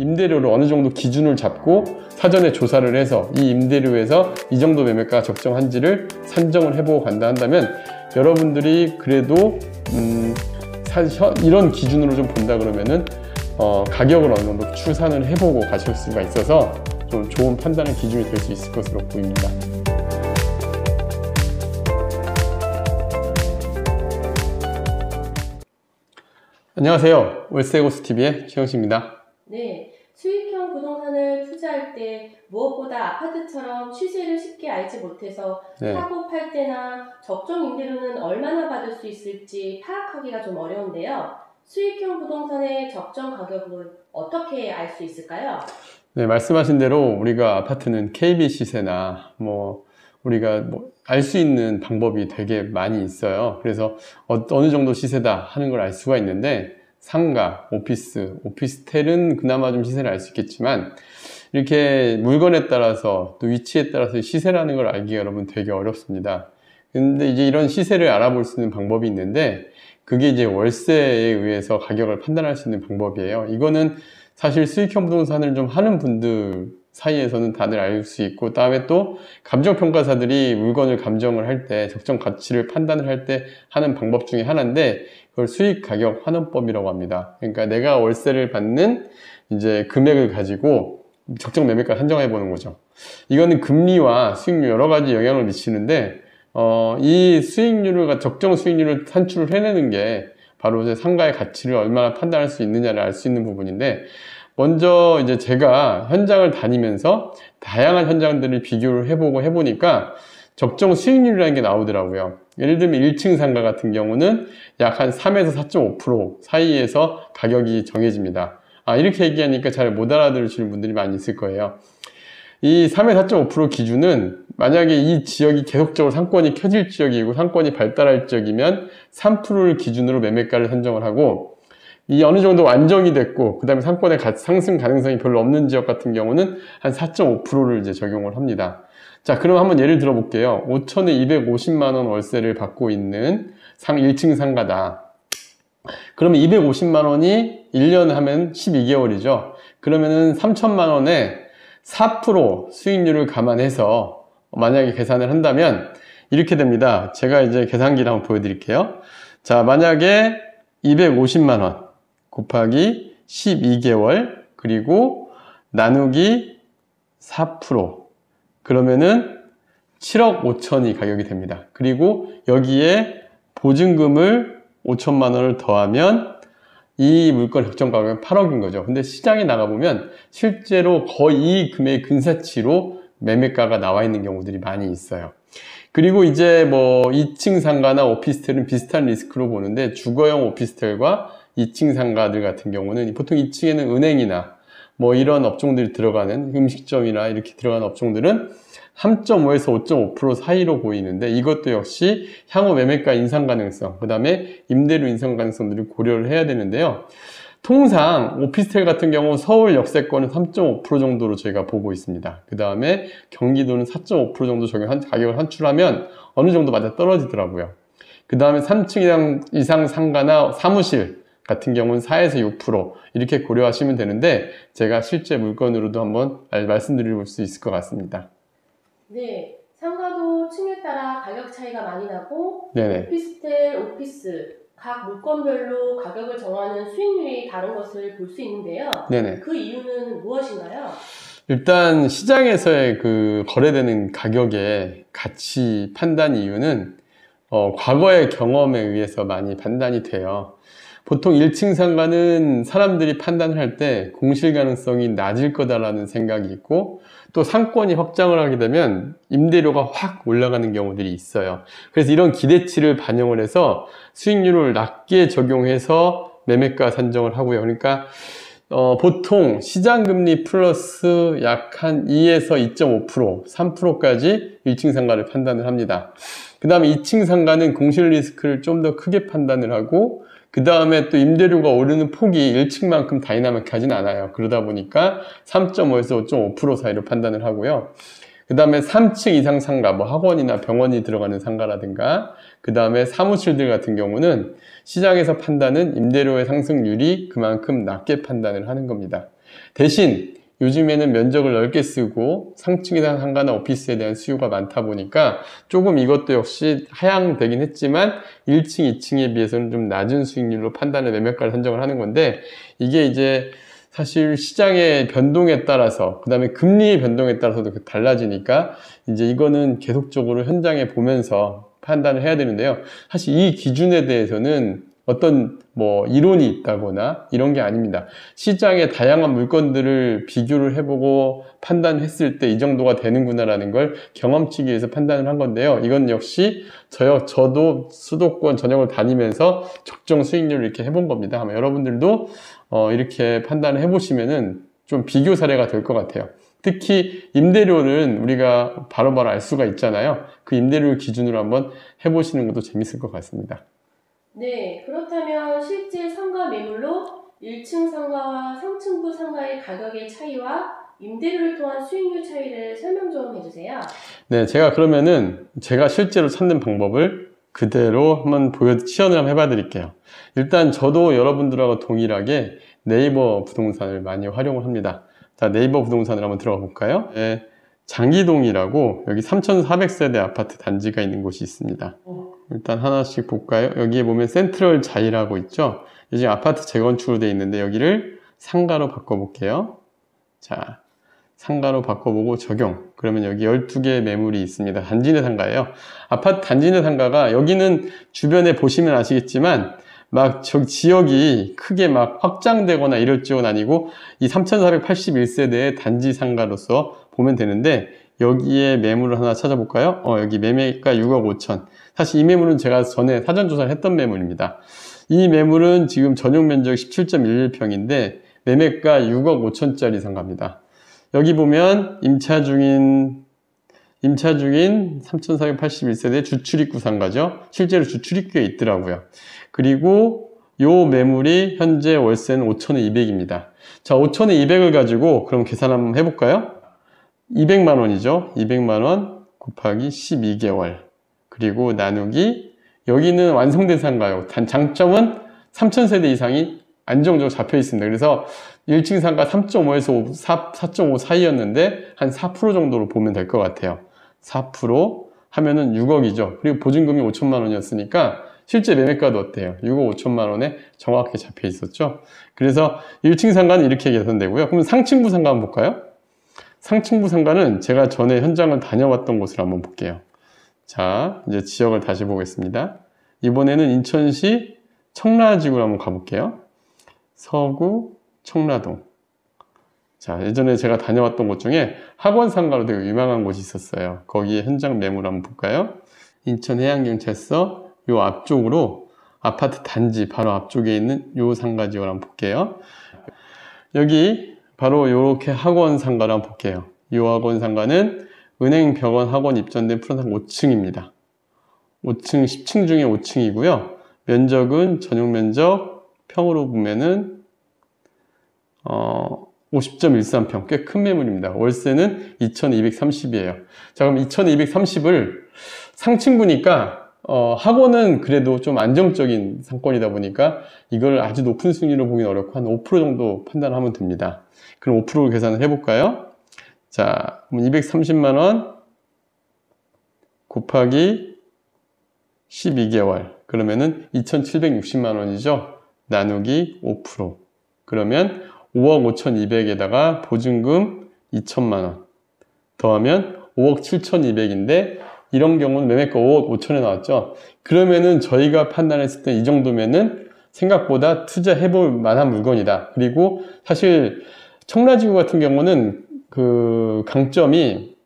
임대료를 어느 정도 기준을 잡고 사전에 조사를 해서 이 임대료에서 이 정도 매매가가 적정한지를 산정을 해보고 간다 한다면 여러분들이 그래도 이런 기준으로 좀 본다 그러면은 가격을 어느 정도 추산을 해보고 가실 수가 있어서 좀 좋은 판단의 기준이 될 수 있을 것으로 보입니다. 안녕하세요. 월세고수TV의 최영식입니다. 네, 수익형 부동산을 투자할 때 무엇보다 아파트처럼 시세를 쉽게 알지 못해서 사고 팔 때나 적정 임대료는 얼마나 받을 수 있을지 파악하기가 좀 어려운데요. 수익형 부동산의 적정 가격은 어떻게 알 수 있을까요? 네, 말씀하신 대로 우리가 아파트는 KB 시세나 우리가 알 수 있는 방법이 되게 많이 있어요. 그래서 어느 정도 시세다 하는 걸 알 수가 있는데 상가, 오피스텔은 그나마 좀 시세를 알 수 있겠지만 이렇게 물건에 따라서 또 위치에 따라서 시세라는 걸 알기가 여러분 되게 어렵습니다. 근데 이제 이런 시세를 알아볼 수 있는 방법이 있는데 그게 이제 월세에 의해서 가격을 판단할 수 있는 방법이에요. 이거는 사실 수익형 부동산을 좀 하는 분들 사이에서는 다들 알 수 있고, 다음에 또 감정평가사들이 물건을 감정을 할 때 적정 가치를 판단을 할 때 하는 방법 중에 하나인데 그걸 수익가격 환원법이라고 합니다. 그러니까 내가 월세를 받는 이제 금액을 가지고 적정 매매가 산정해 보는 거죠. 이거는 금리와 수익률 여러 가지 영향을 미치는데 이 수익률을 적정 수익률을 산출을 해내는 게 바로 이제 상가의 가치를 얼마나 판단할 수 있느냐를 알 수 있는 부분인데, 먼저 이제 제가 현장을 다니면서 다양한 현장들을 비교를 해보니까 적정 수익률이라는 게 나오더라고요. 예를 들면 1층 상가 같은 경우는 약 한 3에서 4.5% 사이에서 가격이 정해집니다. 이렇게 얘기하니까 잘 못 알아들으시는 분들이 많이 있을 거예요. 이 3에서 4.5% 기준은 만약에 이 지역이 계속적으로 상권이 켜질 지역이고 상권이 발달할 지역이면 3%를 기준으로 매매가를 선정을 하고, 이 어느 정도 안정이 됐고 그 다음에 상권의 상승 가능성이 별로 없는 지역 같은 경우는 한 4.5%를 이제 적용을 합니다. 자, 그럼 한번 예를 들어 볼게요. 5천에 250만 원 월세를 받고 있는 1층 상가다. 그러면 250만 원이 1년 하면 12개월이죠. 그러면은 3천만 원에 4% 수익률을 감안해서 만약에 계산을 한다면 이렇게 됩니다. 제가 이제 계산기를 한번 보여드릴게요. 자, 만약에 250만 원 곱하기 12개월 그리고 나누기 4% 그러면은 7억 5천이 가격이 됩니다. 그리고 여기에 보증금을 5천만 원을 더하면 이 물건 적정 가격은 8억인 거죠. 근데 시장에 나가보면 실제로 거의 이 금액의 근사치로 매매가가 나와 있는 경우들이 많이 있어요. 그리고 이제 2층 상가나 오피스텔은 비슷한 리스크로 보는데, 주거용 오피스텔과 2층 상가들 같은 경우는 보통 2층에는 은행이나 이런 업종들이 들어가는 음식점이나 이렇게 들어가는 업종들은 3.5에서 5.5% 사이로 보이는데, 이것도 역시 향후 매매가 인상 가능성, 그 다음에 임대료 인상 가능성들을 고려를 해야 되는데요. 통상 오피스텔 같은 경우 서울 역세권은 3.5% 정도로 저희가 보고 있습니다. 그 다음에 경기도는 4.5% 정도 가격을 산출하면 어느 정도 맞아 떨어지더라고요. 그 다음에 3층 이상 상가나 사무실 같은 경우는 4에서 6% 이렇게 고려하시면 되는데, 제가 실제 물건으로도 한번 말씀드릴 수 있을 것 같습니다. 네, 상가도 층에 따라 가격 차이가 많이 나고 네네. 오피스텔, 오피스 각 물건별로 가격을 정하는 수익률이 다른 것을 볼 수 있는데요. 네네. 그 이유는 무엇인가요? 일단 시장에서의 그 거래되는 가격의 가치 판단 이유는 과거의 경험에 의해서 많이 판단이 돼요. 보통 1층 상가는 사람들이 판단을 할 때 공실 가능성이 낮을 거다라는 생각이 있고, 또 상권이 확장을 하게 되면 임대료가 확 올라가는 경우들이 있어요. 그래서 이런 기대치를 반영을 해서 수익률을 낮게 적용해서 매매가 산정을 하고요. 그러니까 보통 시장금리 플러스 약 한 2에서 2.5%, 3%까지 1층 상가를 판단을 합니다. 그 다음에 2층 상가는 공실 리스크를 좀 더 크게 판단을 하고, 그 다음에 또 임대료가 오르는 폭이 1층만큼 다이나믹하진 않아요. 그러다 보니까 3.5에서 5.5% 사이로 판단을 하고요. 그 다음에 3층 이상 상가, 학원이나 병원이 들어가는 상가라든가, 그 다음에 사무실들 같은 경우는 시장에서 판단은 임대료의 상승률이 그만큼 낮게 판단을 하는 겁니다. 대신 요즘에는 면적을 넓게 쓰고 상층에 대한 상가나 오피스에 대한 수요가 많다 보니까 조금 이것도 역시 하향되긴 했지만 1층, 2층에 비해서는 좀 낮은 수익률로 판단을 매매가를 선정을 하는 건데, 이게 이제 사실 시장의 변동에 따라서, 그 다음에 금리의 변동에 따라서도 달라지니까 이제 이거는 계속적으로 현장에 보면서 판단을 해야 되는데요. 사실 이 기준에 대해서는 어떤 뭐 이론이 있다거나 이런 게 아닙니다. 시장의 다양한 물건들을 비교를 해보고 판단했을 때 이 정도가 되는구나라는 걸 경험치기 위해서 판단을 한 건데요. 이건 역시 저도 수도권 전역을 다니면서 적정 수익률을 이렇게 해본 겁니다. 아마 여러분들도 이렇게 판단을 해보시면은 좀 비교 사례가 될 것 같아요. 특히 임대료는 우리가 바로바로 알 수가 있잖아요. 그 임대료를 기준으로 한번 해보시는 것도 재밌을 것 같습니다. 네, 그렇다면 실제 상가 매물로 1층 상가와 상층부 상가의 가격의 차이와 임대료를 통한 수익률 차이를 설명 좀 해주세요. 네, 그러면은 제가 실제로 찾는 방법을 그대로 한번 시연을 한번 해봐 드릴게요. 일단 저도 여러분들하고 동일하게 네이버 부동산을 많이 활용을 합니다. 자, 네이버 부동산을 한번 들어가 볼까요? 네, 장기동이라고 여기 3,400세대 아파트 단지가 있는 곳이 있습니다. 일단 하나씩 볼까요? 여기에 보면 센트럴 자이라고 있죠? 요즘 아파트 재건축으로 되어 있는데 여기를 상가로 바꿔볼게요. 자, 상가로 바꿔보고 적용. 그러면 여기 12개의 매물이 있습니다. 단지 내 상가예요. 아파트 단지 내 상가가, 여기는 주변에 보시면 아시겠지만 막 지역이 크게 막 확장되거나 이럴 지역은 아니고 이 3,481세대의 단지 상가로서 보면 되는데, 여기에 매물을 하나 찾아볼까요? 여기 매매가 6억 5천. 사실 이 매물은 제가 전에 사전조사를 했던 매물입니다. 이 매물은 지금 전용 면적 17.11평인데 매매가 6억 5천짜리 상가입니다. 여기 보면 임차 중인 3,481세대 주출입구 상가죠. 실제로 주출입구에 있더라고요. 그리고 요 매물이 현재 월세는 5,200입니다. 자, 5,200을 가지고 그럼 계산 한번 해볼까요? 200만 원이죠. 200만 원 곱하기 12개월. 그리고 나누기, 여기는 완성된 상가요. 단 장점은 3,000세대 이상이 안정적으로 잡혀 있습니다. 그래서 1층 상가 3.5에서 4.5 사이였는데 한 4% 정도로 보면 될 것 같아요. 4% 하면은 6억이죠. 그리고 보증금이 5천만 원이었으니까 실제 매매가도 어때요? 6억 5천만 원에 정확하게 잡혀 있었죠. 그래서 1층 상가는 이렇게 계산되고요. 그럼 상층부 상가 한번 볼까요? 상층부 상가는 제가 전에 현장을 다녀왔던 곳을 한번 볼게요. 자, 이제 지역을 다시 보겠습니다. 이번에는 인천시 청라지구로 한번 가볼게요. 서구 청라동. 자, 예전에 제가 다녀왔던 곳 중에 학원 상가로 되게 유명한 곳이 있었어요. 거기에 현장 매물 한번 볼까요? 인천해양경찰서 요 앞쪽으로 아파트 단지 바로 앞쪽에 있는 요 상가 지역을 한번 볼게요. 여기 바로 이렇게 학원 상가를 한번 볼게요. 이 학원 상가는 은행, 병원, 학원 입점된 프로상 5층입니다. 5층, 10층 중에 5층이고요. 면적은 전용 면적 평으로 보면은 50.13평, 꽤 큰 매물입니다. 월세는 2,230이에요. 자, 그럼 2,230을 상층부니까 학원은 그래도 좀 안정적인 상권이다 보니까 이걸 아주 높은 수익률로 보기는 어렵고 한 5% 정도 판단하면 됩니다. 그럼 5%를 계산을 해볼까요? 자, 230만 원 곱하기 12개월. 그러면은 2,760만 원이죠. 나누기 5%. 그러면 5억 5,200에다가 보증금 2천만 원 더하면 5억 7,200인데 이런 경우는 매매가 5억 5천에 나왔죠. 그러면은 저희가 판단했을 때 이 정도면은 생각보다 투자해볼 만한 물건이다. 그리고 사실 청라지구 같은 경우는 그 강점이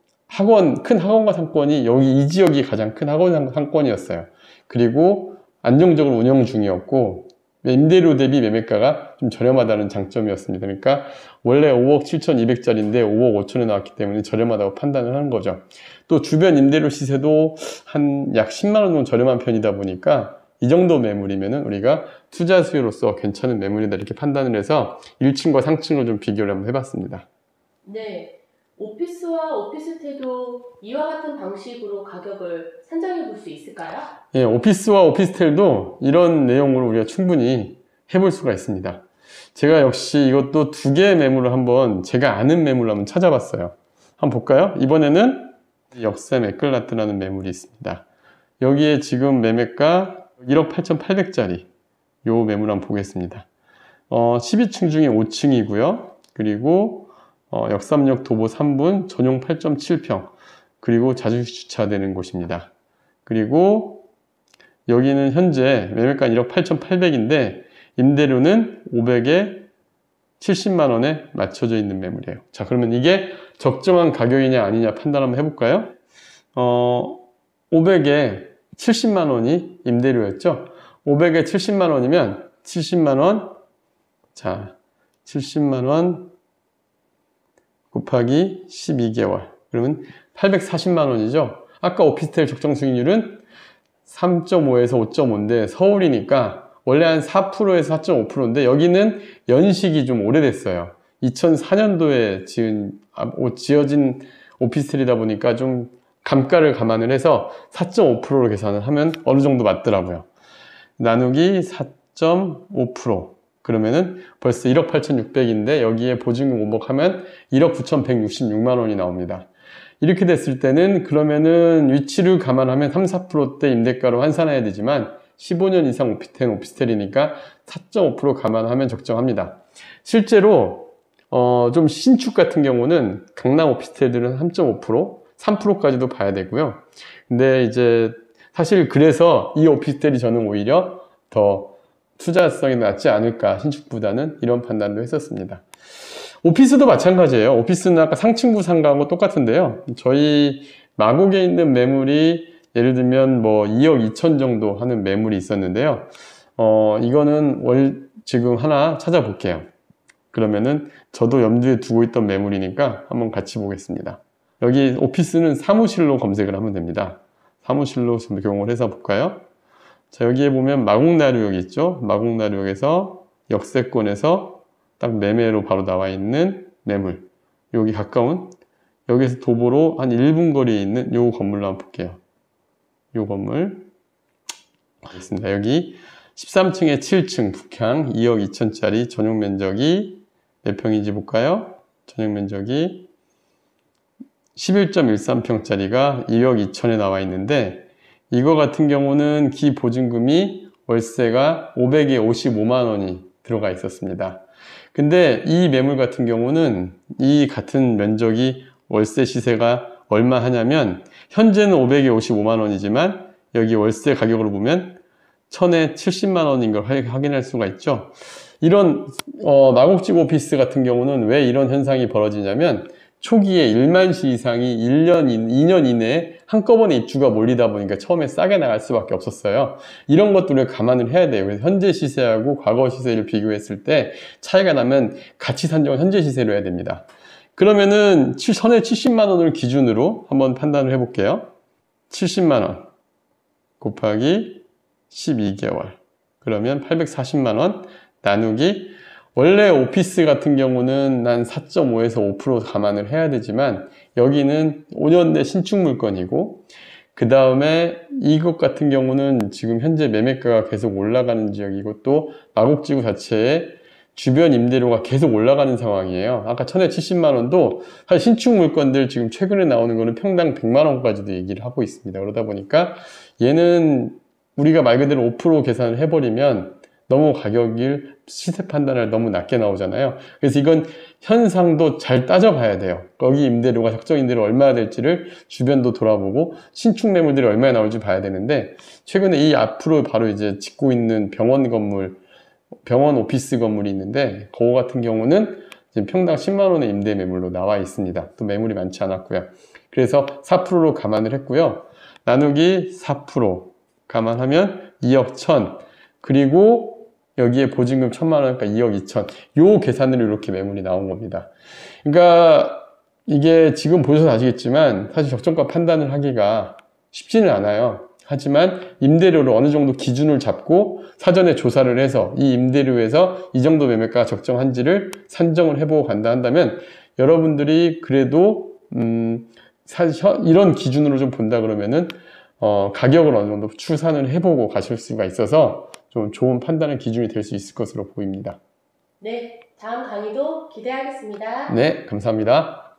큰 학원과 상권이 여기 이 지역이 가장 큰 학원 상권이었어요. 그리고 안정적으로 운영 중이었고 임대료 대비 매매가가 좀 저렴하다는 장점이었습니다. 그러니까 원래 5억 7,200짜리인데 5억 5천에 나왔기 때문에 저렴하다고 판단을 하는 거죠. 또 주변 임대료 시세도 한 약 10만 원 정도 저렴한 편이다 보니까 이 정도 매물이면은 우리가 투자 수요로서 괜찮은 매물이다 이렇게 판단을 해서 1층과 상층을 좀 비교를 한번 해봤습니다. 네, 오피스와 오피스텔도 이와 같은 방식으로 가격을 산정해 볼 수 있을까요? 예, 오피스와 오피스텔도 이런 내용으로 우리가 충분히 해볼 수가 있습니다. 제가 역시 이것도 두 개의 매물을 한번 제가 아는 매물을 한번 찾아봤어요. 한번 볼까요? 이번에는 역셈 에클라트라는 매물이 있습니다. 여기에 지금 매매가 1억 8,800짜리 요 매물 한번 보겠습니다. 12층 중에 5층이고요. 그리고 역삼역 도보 3분 전용 8.7평 그리고 자주 주차되는 곳입니다. 그리고 여기는 현재 매매가 1억 8,800인데 임대료는 500에 70만원에 맞춰져 있는 매물이에요. 자, 그러면 이게 적정한 가격이냐 아니냐 판단 한번 해볼까요? 500에 70만원이 임대료였죠? 500에 70만원이면 70만원, 자, 70만원 곱하기 12개월. 그러면 840만원이죠? 아까 오피스텔 적정 수익률은 3.5에서 5.5인데 서울이니까 원래 한 4%에서 4.5%인데 여기는 연식이 좀 오래됐어요. 2004년도에 지어진 오피스텔이다 보니까 좀 감가를 감안을 해서 4.5%로 계산을 하면 어느 정도 맞더라고요. 나누기 4.5% 그러면은 벌써 1억 8,600인데 여기에 보증금 5억 하면 1억 9,166만 원이 나옵니다. 이렇게 됐을 때는 그러면은 위치를 감안하면 3, 4%대 임대가로 환산해야 되지만 15년 이상 된 오피스텔이니까 4.5% 감안하면 적정합니다. 실제로 좀 신축 같은 경우는 강남 오피스텔들은 3.5%, 3%까지도 봐야 되고요. 근데 이제 사실 그래서 이 오피스텔이 저는 오히려 더 투자성이 낫지 않을까 신축보다는 이런 판단도 했었습니다. 오피스도 마찬가지예요. 오피스는 아까 상층부 상가하고 똑같은데요. 저희 마곡에 있는 매물이 예를 들면 뭐 2억 2천 정도 하는 매물이 있었는데요. 이거는 지금 하나 찾아볼게요. 그러면은 저도 염두에 두고 있던 매물이니까 한번 같이 보겠습니다. 여기 오피스는 사무실로 검색을 하면 됩니다. 사무실로 경험을 해서 볼까요? 자, 여기에 보면 마곡나루역 있죠? 마곡나루역에서 역세권에서 딱 매매로 바로 나와 있는 매물. 여기 가까운, 여기서 도보로 한 1분 거리에 있는 요 건물로 한번 볼게요. 요 건물. 있습니다. 여기 13층에 7층 북향 2억 2천짜리 전용 면적이 몇 평인지 볼까요? 전용 면적이 11.13평짜리가 2억 2천에 나와 있는데 이거 같은 경우는 기보증금이 월세가 500에 55만 원이 들어가 있었습니다. 근데 이 매물 같은 경우는 이 같은 면적이 월세 시세가 얼마 하냐면 현재는 500에 55만 원이지만 여기 월세 가격으로 보면 1000에 70만 원인 걸 확인할 수가 있죠. 이런 마곡집 오피스 같은 경우는 왜 이런 현상이 벌어지냐면 초기에 1만 시 이상이 1년, 2년 이내에 한꺼번에 입주가 몰리다 보니까 처음에 싸게 나갈 수밖에 없었어요. 이런 것들을 감안을 해야 돼요. 그래서 현재 시세하고 과거 시세를 비교했을 때 차이가 나면 같이 산정을 현재 시세로 해야 됩니다. 그러면은 1000에 70만 원을 기준으로 한번 판단을 해볼게요. 70만 원 곱하기 12개월 그러면 840만 원 나누기 원래 오피스 같은 경우는 한 4.5에서 5% 감안을 해야 되지만 여기는 5년 내 신축 물건이고 그 다음에 이것 같은 경우는 지금 현재 매매가가 계속 올라가는 지역이고 또 마곡지구 자체에 주변 임대료가 계속 올라가는 상황이에요. 아까 1000에 70만 원도 사실 신축 물건들 지금 최근에 나오는 거는 평당 100만 원까지도 얘기를 하고 있습니다. 그러다 보니까 얘는 우리가 말 그대로 5% 계산을 해버리면 너무 가격을 시세 판단을 너무 낮게 나오잖아요. 그래서 이건 현상도 잘 따져봐야 돼요. 거기 임대료가 적정 임대료 얼마나 될지를 주변도 돌아보고 신축 매물들이 얼마나 나올지 봐야 되는데 최근에 이 앞으로 바로 이제 짓고 있는 병원 오피스 건물이 있는데 그거 같은 경우는 지금 평당 10만 원의 임대 매물로 나와 있습니다. 또 매물이 많지 않았고요. 그래서 4%로 감안을 했고요. 나누기 4% 감안하면 2억 1000 그리고 여기에 보증금 1000만 원, 그러니까 2억 2천. 요 계산으로 이렇게 매물이 나온 겁니다. 그러니까 이게 지금 보셔서 아시겠지만 사실 적정가 판단을 하기가 쉽지는 않아요. 하지만 임대료를 어느 정도 기준을 잡고 사전에 조사를 해서 이 임대료에서 이 정도 매매가가 적정한지를 산정을 해보고 간다 한다면 여러분들이 그래도 이런 기준으로 좀 본다 그러면은 가격을 어느 정도 추산을 해보고 가실 수가 있어서 좀 좋은 판단의 기준이 될 수 있을 것으로 보입니다. 네, 다음 강의도 기대하겠습니다. 네, 감사합니다.